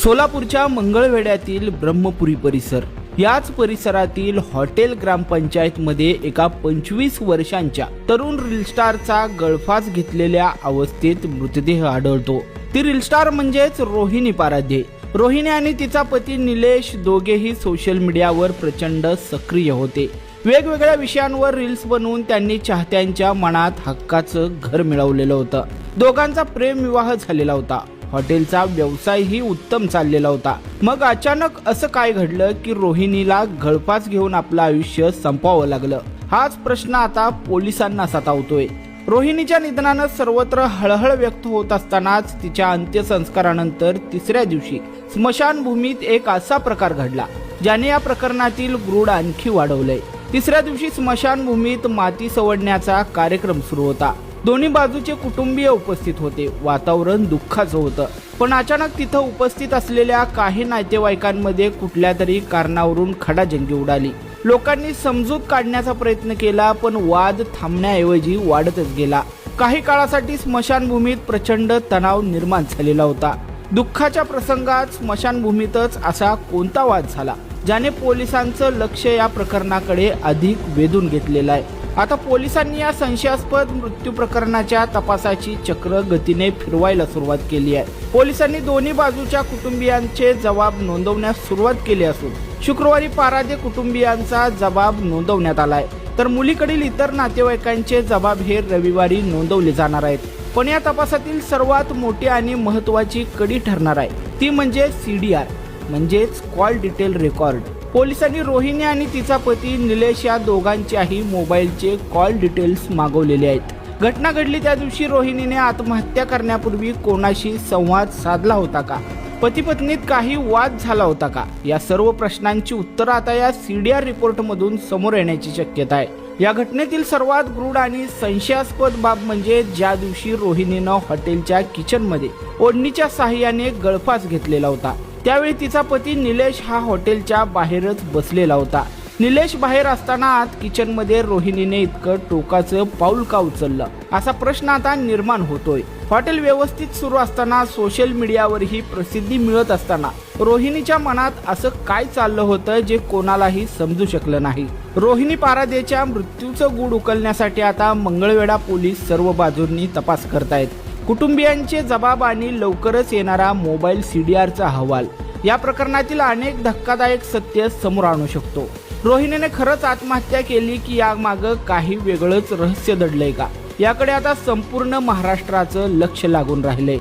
सोलापूरच्या मंगळवेढ्यातील ब्रह्मपुरी परिसर, याच परिसरातील हॉटेल ग्रामपंचायतमध्ये एका 25 वर्षांच्या तरुण रीलस्टारचा गळफास घेतलेल्या अवस्थेत मृतदेह आढळतो। ती रीलस्टार म्हणजेच रोहिणी पाराध्ये। रोहिणी आणि तिचा पती निलेश दोघेही सोशल मीडियावर प्रचंड सक्रिय होते। वेगवेगळ्या विषयांवर रील्स बनवून त्यांनी चाहत्यांच्या मनात हक्काचं घर मिळवलेलं होतं। दोघांचा प्रेम विवाह झालेला होता। हॉटेलचा व्यवसायही उत्तम चाललेला होता। मग अचानक असं काय घडलं की रोहिणीला गळफास घेऊन आपलं आयुष्य संपवावं लागलं? हाच प्रश्न आता पोलिसांना सतावतोय। रोहिणीच्या निधनानं सर्वत्र हळहळ व्यक्त होत असतानाच तिच्या अंत्यसंस्कारानंतर तिसऱ्या दिवशी स्मशानभूमीत एक असा प्रकार घडला ज्याने या प्रकरणातील गूढ आणखी वाढवलंय। तिसऱ्या दिवशी स्मशानभूमीत माती सवडण्याचा कार्यक्रम सुरू होता। दोन्ही बाजूचे कुटुंबीय उपस्थित होते। वातावरण दुःखाचं होतं, पण अचानक तिथं उपस्थित असलेल्या काही नातेवाईकांमध्ये कुठल्या तरी कारणावरून खडाजंगी उडाली। लोकांनी समजूत काढण्याचा प्रयत्न केला, पण वाद थांबण्याऐवजी वाढतच गेला। काही काळासाठी स्मशानभूमीत प्रचंड तणाव निर्माण झालेला होता। दुःखाच्या प्रसंगात स्मशानभूमीतच असा कोणता वाद झाला ज्याने पोलिसांचं लक्ष या प्रकरणाकडे अधिक वेधून घेतलेलं आहे? आता पोलिसांनी या संशयास्पद मृत्यू प्रकरणाच्या तपासाची चक्र गतीने फिरवायला सुरुवात केली आहे। पोलिसांनी दोन्ही बाजूच्या कुटुंबियांचे जबाब नोंदवण्यास सुरुवात केली असून शुक्रवारी पाराध्ये कुटुंबियांचा जबाब नोंदवण्यात आलाय, तर मुलीकडील इतर नातेवाईकांचे जबाब हे रविवारी नोंदवले जाणार आहेत। पण या तपासातील सर्वात मोठी आणि महत्त्वाची कडी ठरणार आहे ती म्हणजे CDR म्हणजेच कॉल डिटेल रेकॉर्ड। पोलिसांनी रोहिणी आणि तिचा पती निलेश या दोघांच्याही मोबाईलचे कॉल डिटेल्स मागवलेले आहेत। घटना घडली त्या दिवशी रोहिणीने आत्महत्या करण्यापूर्वी कोणाशी संवाद साधला होता का? पती पत्नीत काही वाद झाला होता का? या सर्व प्रश्नांची उत्तरं आता या CDR रिपोर्टमधून समोर येण्याची शक्यता आहे। या घटनेतील सर्वात गूढ आणि संशयास्पद बाब म्हणजे ज्या दिवशी रोहिणीनं हॉटेलच्या किचनमध्ये ओढणीच्या साहाय्याने गळफास घेतलेला होता, त्यावेळी तिचा पती निलेश हा हॉटेलच्या बाहेरच बसलेला होता। निलेश बाहेर असताना आत किचनमध्ये रोहिणीने इतकं टोकाचं पाऊल का उचललं, असा प्रश्न आता निर्माण होतोय। हॉटेल व्यवस्थित सुरू असताना सोशल मीडियावरही प्रसिद्धी मिळत असताना रोहिणीच्या मनात असं काय चाललं होतं जे कोणालाही समजू शकलं नाही। रोहिणी पाराध्येच्या मृत्यूचं गूढ उकलण्यासाठी आता मंगळवेढा पोलीस सर्व बाजूंनी तपास करतायत। कुटुंबियांचे जबाब आणि लवकरच येणारा मोबाईल CDRचा अहवाल या प्रकरणातील अनेक धक्कादायक सत्य समोर आणू शकतो। रोहिणीने खरंच आत्महत्या केली की यामागं काही वेगळंच रहस्य दडलंय का? याकडे आता संपूर्ण महाराष्ट्राचं लक्ष लागून राहिलंय।